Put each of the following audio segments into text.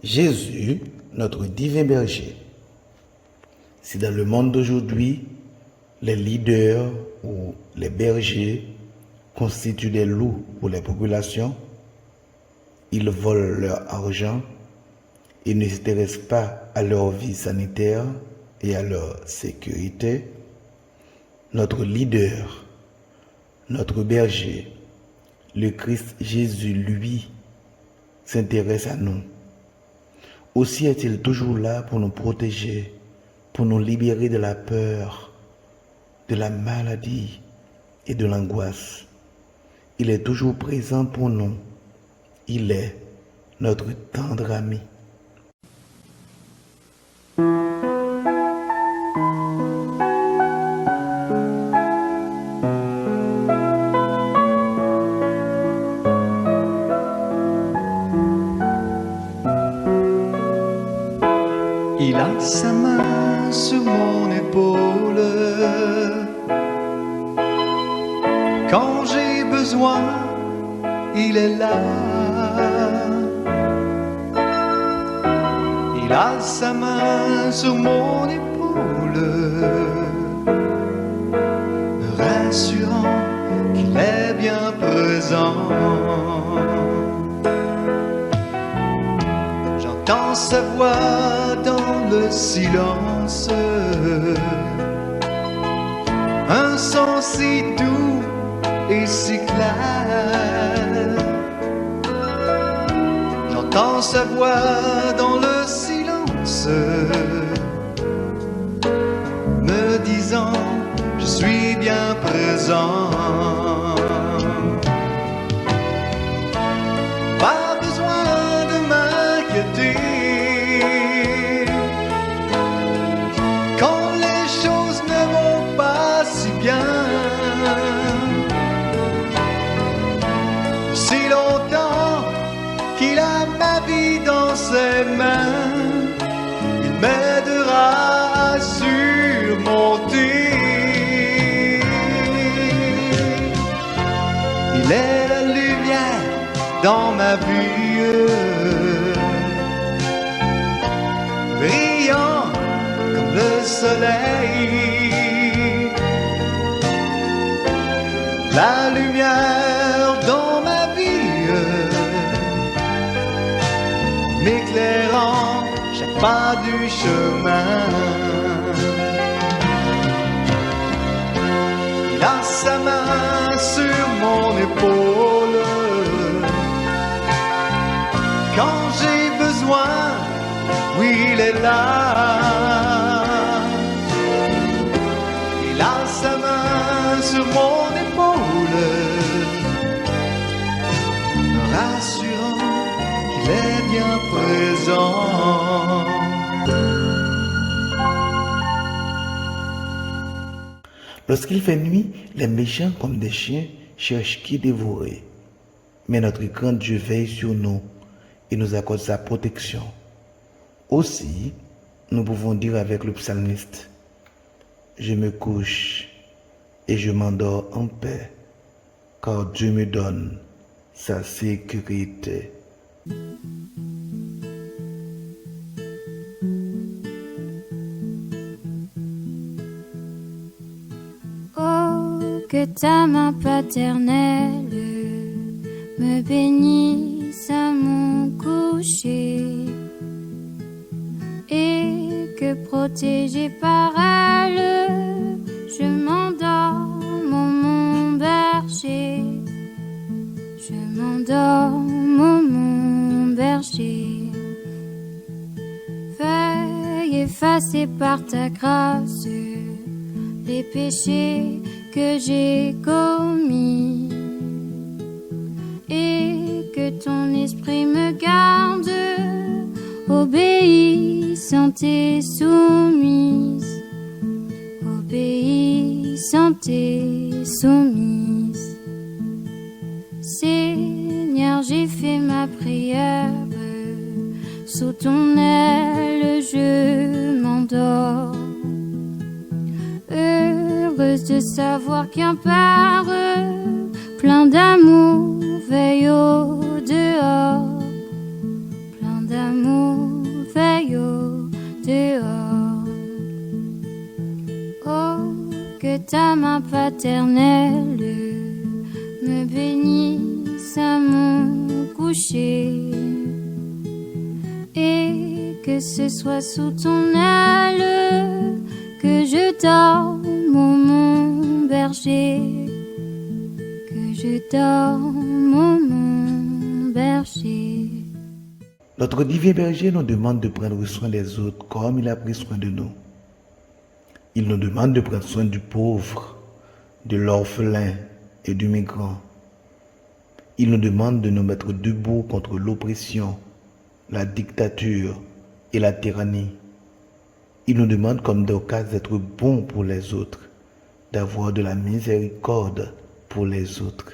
Jésus, notre divin berger. Si dans le monde d'aujourd'hui, les leaders ou les bergers constituent des loups pour les populations, ils volent leur argent et ne s'intéressent pas à leur vie sanitaire et à leur sécurité, notre leader, notre berger, le Christ Jésus, lui, s'intéresse à nous. Aussi est-il toujours là pour nous protéger, pour nous libérer de la peur, de la maladie et de l'angoisse. Il est toujours présent pour nous. Il est notre tendre ami. Il a sa main sur mon épaule quand j'ai besoin, il est là. Il a sa main sur mon épaule, me rassurant qu'il est bien présent. J'entends sa voix dans le silence, un son si doux et si clair. J'entends sa voix dans le silence, me disant je suis bien présent. Pas besoin de m'inquiéter quand les choses ne vont pas si bien. Si longtemps qu'il a ma vie dans ses mains, il m'aidera à surmonter. Il est la lumière dans ma vie, brillant comme le soleil. La lumière dans ma vie, m'éclairant chaque pas du chemin. Il a sa main sur mon épaule quand j'ai besoin, oui, il est là. Il a sa main sur mon épaule, me rassurant qu'il est bien présent. Lorsqu'il fait nuit, les méchants comme des chiens cherchent qui dévorer. Mais notre grand Dieu veille sur nous et nous accorde sa protection. Aussi, nous pouvons dire avec le psalmiste, je me couche et je m'endors en paix, car Dieu me donne sa sécurité. Oh, que ta main paternelle me bénisse à mon coucher, et que protégé par elle, je m'endorme, mon berger. Je m'endorme, mon berger. Veuille effacer par ta grâce les péchés que j'ai commis, et que ton esprit me garde obéissante et soumise, obéissante et soumise. Seigneur, j'ai fait ma prière, sous ton aile je m'endors, heureuse de savoir qu'un Père plein d'amour veille au dehors, plein d'amour ta main paternelle me bénisse à mon coucher, et que ce soit sous ton aile que je dorme, ô mon berger, que je dorme, ô mon berger. Notre divin berger nous demande de prendre soin des autres comme il a pris soin de nous. Il nous demande de prendre soin du pauvre, de l'orphelin et du migrant. Il nous demande de nous mettre debout contre l'oppression, la dictature et la tyrannie. Il nous demande comme Dorcas d'être bons pour les autres, d'avoir de la miséricorde pour les autres.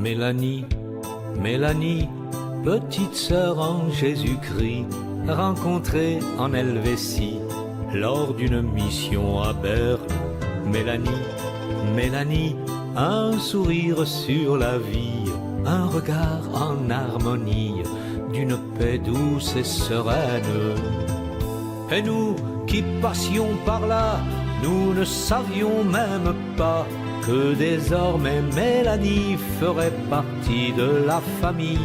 Mélanie, Mélanie, petite sœur en Jésus-Christ, rencontrée en Helvétie lors d'une mission à Berne. Mélanie, Mélanie, un sourire sur la vie, un regard en harmonie, d'une paix douce et sereine. Et nous qui passions par là, nous ne savions même pas que désormais Mélanie ferait partie de la famille.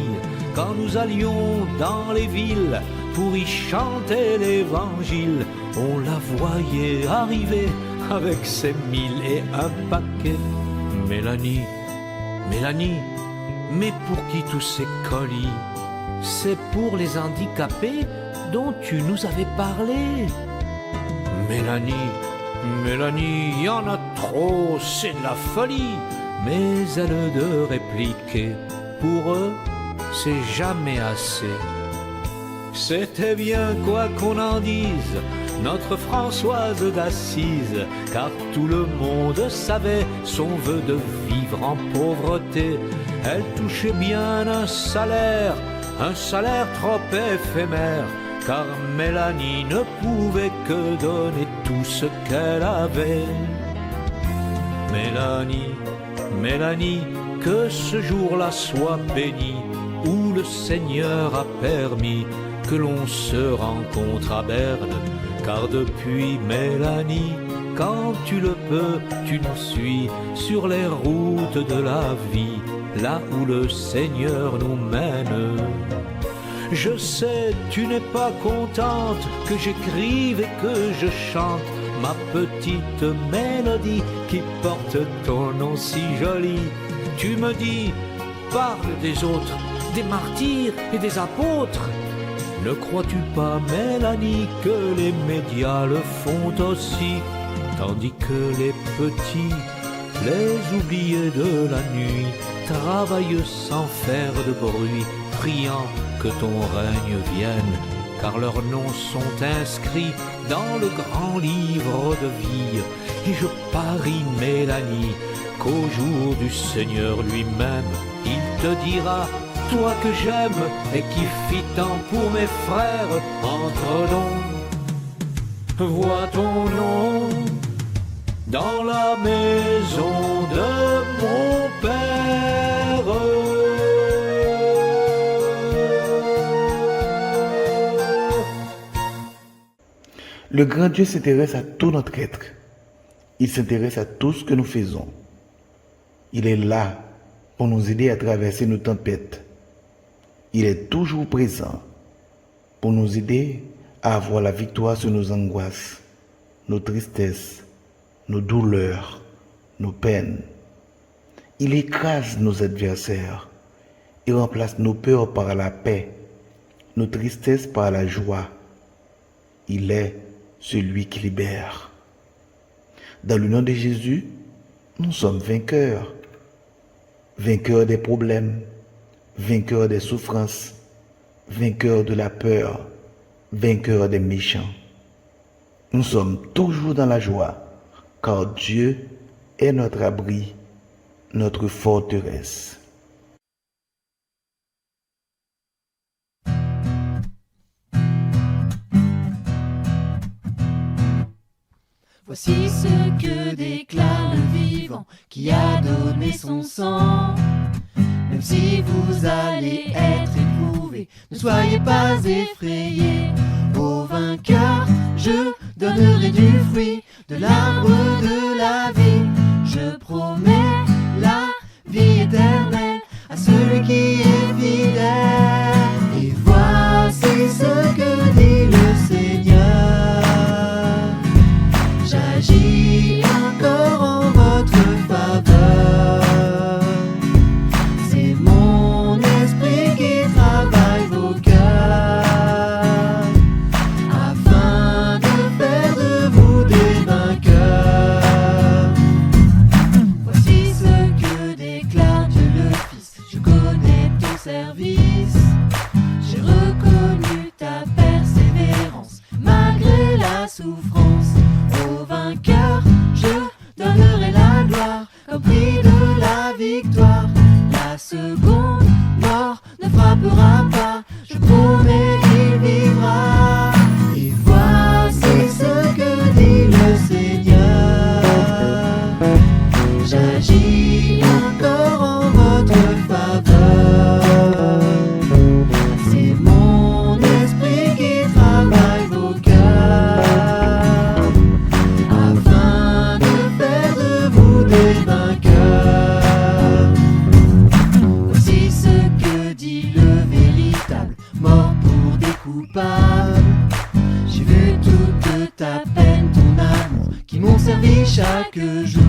Quand nous allions dans les villes pour y chanter l'évangile, on la voyait arriver avec ses 1000 et un paquets. Mélanie, Mélanie, mais pour qui tous ces colis? C'est pour les handicapés dont tu nous avais parlé. Mélanie, Mélanie, y en a trop, c'est de la folie. Mais elle de répliquer, pour eux, c'est jamais assez. C'était bien, quoi qu'on en dise, notre Françoise d'Assise, car tout le monde savait son vœu de vivre en pauvreté. Elle touchait bien un salaire trop éphémère, car Mélanie ne pouvait que donner tout ce qu'elle avait. Mélanie, Mélanie, que ce jour-là soit béni, où le Seigneur a permis que l'on se rencontre à Berne, car depuis Mélanie, quand tu le peux, tu nous suis sur les routes de la vie, là où le Seigneur nous mène. Je sais, tu n'es pas contente que j'écrive et que je chante ma petite mélodie qui porte ton nom si joli. Tu me dis, parle des autres, des martyrs et des apôtres. Ne crois-tu pas, Mélanie, que les médias le font aussi, tandis que les petits, les oubliés de la nuit, travaillent sans faire de bruit, priant que ton règne vienne, car leurs noms sont inscrits dans le grand livre de vie. Et je parie, Mélanie, qu'au jour du Seigneur lui-même, il te dira, toi que j'aime et qui fit tant pour mes frères, entre donc, vois ton nom dans la maison de mon Père. Le grand Dieu s'intéresse à tout notre être. Il s'intéresse à tout ce que nous faisons. Il est là pour nous aider à traverser nos tempêtes. Il est toujours présent pour nous aider à avoir la victoire sur nos angoisses, nos tristesses, nos douleurs, nos peines. Il écrase nos adversaires et remplace nos peurs par la paix, nos tristesses par la joie. Il est celui qui libère. Dans le nom de Jésus, nous sommes vainqueurs. Vainqueurs des problèmes, vainqueurs des souffrances, vainqueurs de la peur, vainqueurs des méchants. Nous sommes toujours dans la joie, car Dieu est notre abri, notre forteresse. Voici ce que déclare le vie. vivant qui a donné son sang. Même si vous allez être éprouvés, ne soyez pas effrayés. Au vainqueur, je donnerai du fruit de l'arbre de la vie. Je promets la vie éternelle à celui qui est fidèle. Et voici ce que dit le Seigneur. J'agis encore en votre faveur. C'est mon esprit qui travaille vos cœurs, afin de faire de vous des vainqueurs. Voici ce que déclare Dieu le Fils. Je connais ton service. J'ai reconnu ta persévérance malgré la souffrance. Au vainqueur, je donnerai la gloire comme prix de la victoire. La seconde mort ne frappera pas, je promets qu'il vivra. Et voici ce que dit le Seigneur. J'agis encore en votre faveur. C'est mon esprit qui travaille vos cœurs, afin de faire de vous des vainqueurs. Voici ce que dit le véritable, mort pour des coupables. J'ai vu toute ta peine, ton amour, qui m'ont servi chaque jour.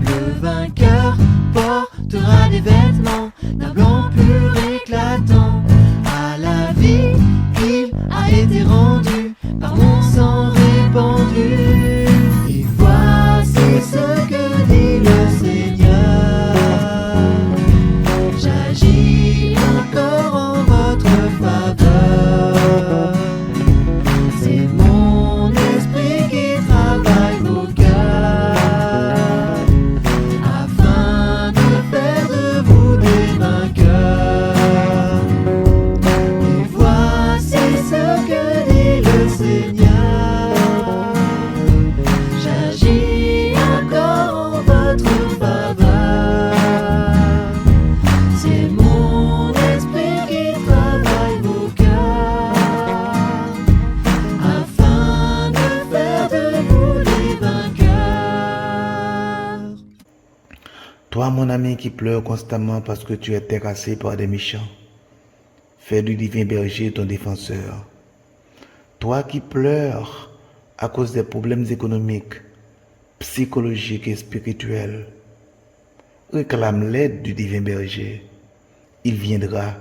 Le vainqueur portera des vêtements d'un blanc pur éclatant. À la vie, il a été rendu par mon sang répandu. Et voici ce que dit le Seigneur. J'agis encore en votre faveur. C'est mon esprit qui travaille vos cœurs, afin de faire de vous des vainqueurs. Et voici ce que dit le Seigneur. J'agis encore en votre faveur. C'est mon esprit qui travaille vos cœurs, afin de faire de vous des vainqueurs. Toi, mon ami qui pleure constamment parce que tu es terrassé par des méchants, fais du divin berger ton défenseur. Toi qui pleures à cause des problèmes économiques, psychologiques et spirituels, réclame l'aide du divin berger. Il viendra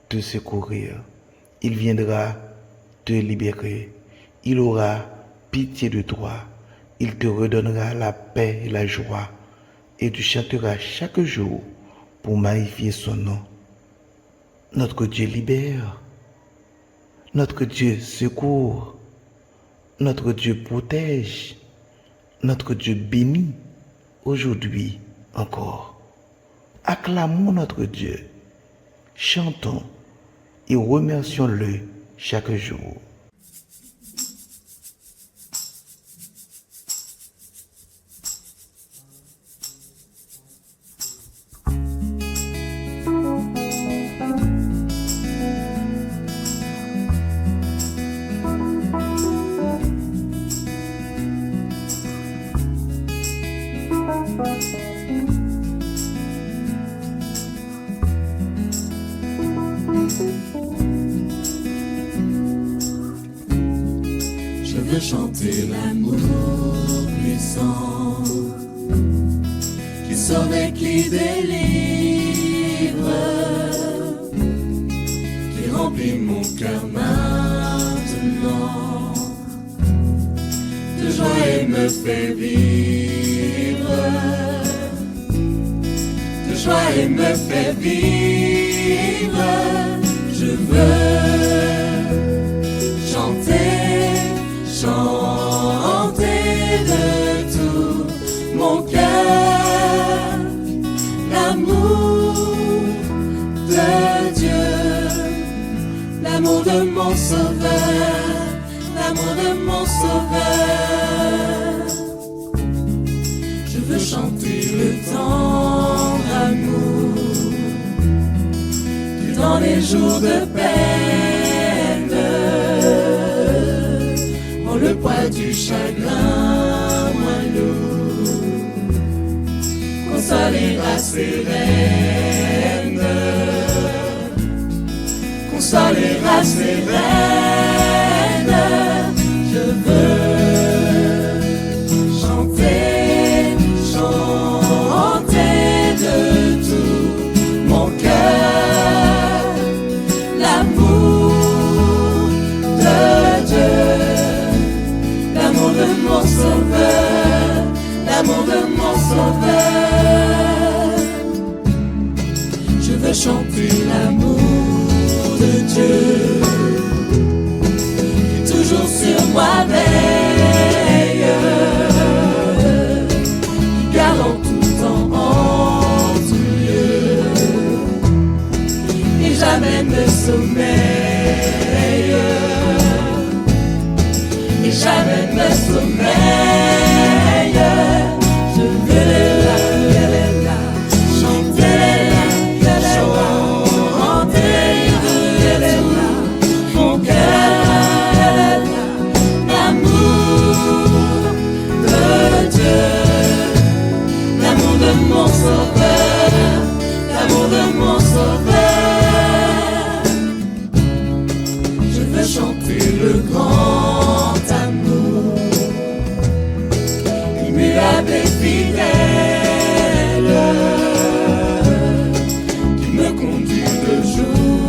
te secourir. Il viendra te libérer. Il aura pitié de toi. Il te redonnera la paix et la joie. Et tu chanteras chaque jour pour magnifier son nom. Notre Dieu libère. Notre Dieu secourt. Notre Dieu protège. Notre Dieu bénit aujourd'hui encore. Acclamons notre Dieu. Chantons et remercions-le chaque jour. Je veux chanter l'amour puissant qui sauve et qui délivre, qui remplit mon cœur maintenant de joie et me fait vivre, de joie et me fait vivre. Je veux chanter, chanter de tout mon cœur l'amour de Dieu, l'amour de mon Sauveur, l'amour de mon Sauveur. Je veux chanter dans les jours de peine, oh, le poids du chagrin moins lourd consolera sereine, consolera sereine. Je veux chanter, chanter de tout mon cœur l'amour de Dieu, l'amour de mon Sauveur, l'amour de mon Sauveur. Je veux chanter l'amour de Dieu qui toujours sur moi veille, qui garde en tout temps, en tout lieu, et jamais ne sommeille, et jamais ne sommeille. Je veux chanter, chanter de mon cœur l'amour de Dieu, l'amour de mon Sauveur, l'amour de mon Sauveur. Je veux chanter le grand amour, immuable et fidèle, qui me conduit de jour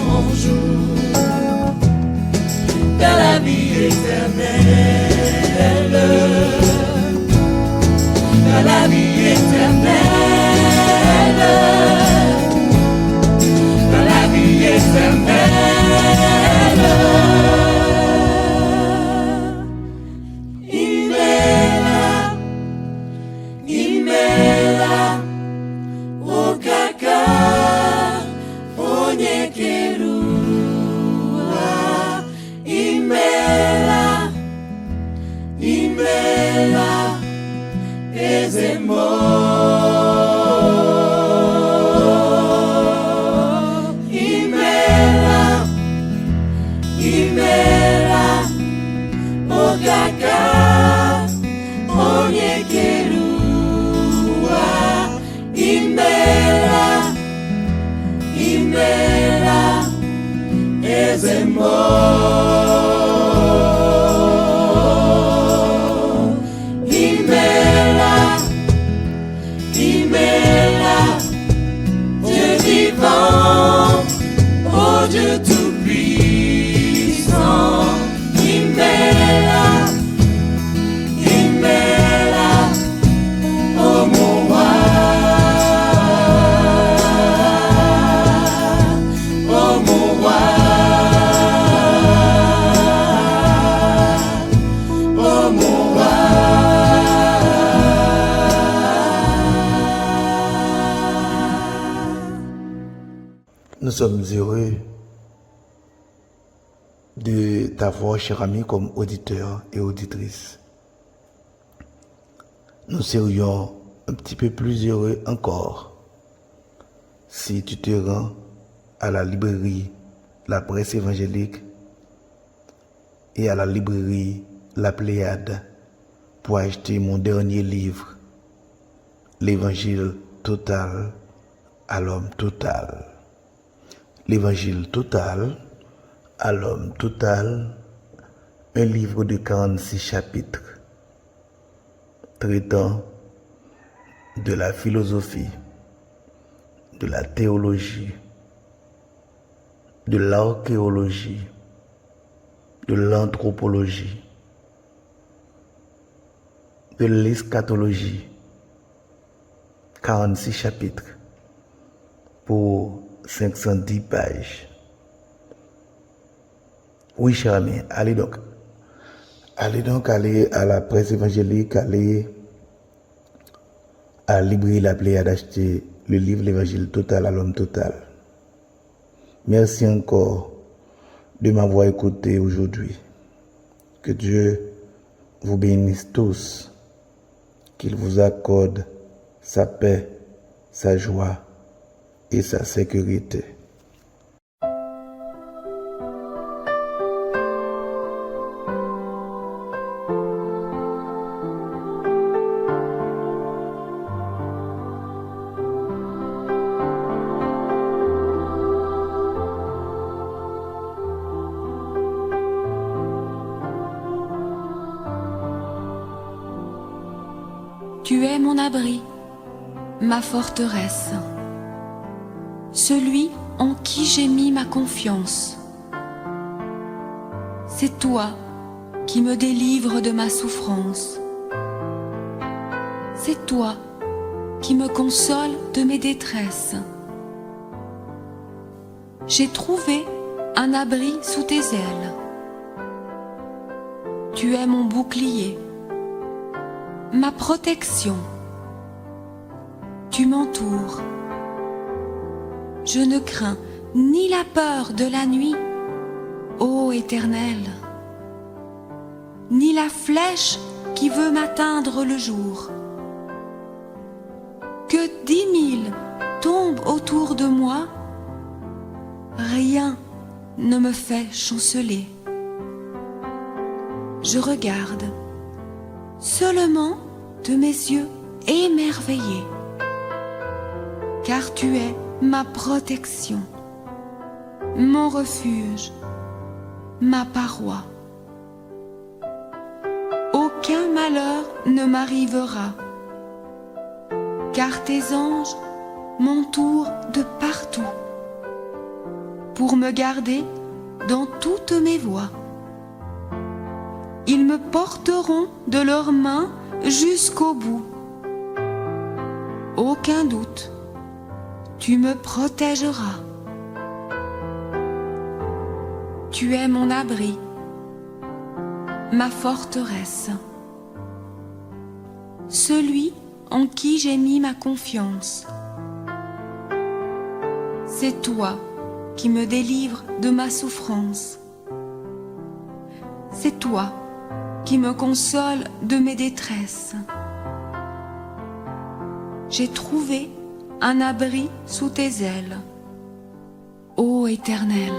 en jour vers la vie éternelle, vers la vie éternelle, vers la vie éternelle. Imela, okaka, onyekerua. Imela, ezemo. Imela, okaka, onyekerua. Imela, ezemo. Dieu vivant, oh Dieu tout-puissant. Imela, oh mon roi, oh mon roi, oh mon roi. Nous sommes heureux de t'avoir, cher ami, comme auditeur et auditrice. Nous serions un petit peu plus heureux encore si tu te rends à la librairie La Presse Évangélique et à la librairie La Pléiade pour acheter mon dernier livre, L'Évangile total à l'homme total. L'Évangile total à l'homme total, un livre de 46 chapitres traitant de la philosophie, de la théologie, de l'archéologie, de l'anthropologie, de l'eschatologie. 46 chapitres pour 510 pages. Oui, cher ami, allez donc à la Presse Évangélique, allez à la librairie La Pléiade d'acheter le livre L'Évangile total à l'homme total. Merci encore de m'avoir écouté aujourd'hui. Que Dieu vous bénisse tous, qu'il vous accorde sa paix, sa joie et sa sécurité. Tu es mon abri, ma forteresse, celui en qui j'ai mis ma confiance. C'est toi qui me délivres de ma souffrance. C'est toi qui me console de mes détresses. J'ai trouvé un abri sous tes ailes. Tu es mon bouclier, ma protection. Tu m'entoures. Je ne crains ni la peur de la nuit, ô Éternel, ni la flèche qui veut m'atteindre le jour. Que 10 000 tombent autour de moi, rien ne me fait chanceler. Je regarde seulement de mes yeux émerveillés, car tu es ma protection, mon refuge, ma paroi. Aucun malheur ne m'arrivera, car tes anges m'entourent de partout pour me garder dans toutes mes voies. Ils me porteront de leurs mains jusqu'au bout. Aucun doute, tu me protégeras. Tu es mon abri, ma forteresse, celui en qui j'ai mis ma confiance. C'est toi qui me délivres de ma souffrance. C'est toi qui me console de mes détresses. J'ai trouvé un abri sous tes ailes, ô Éternel.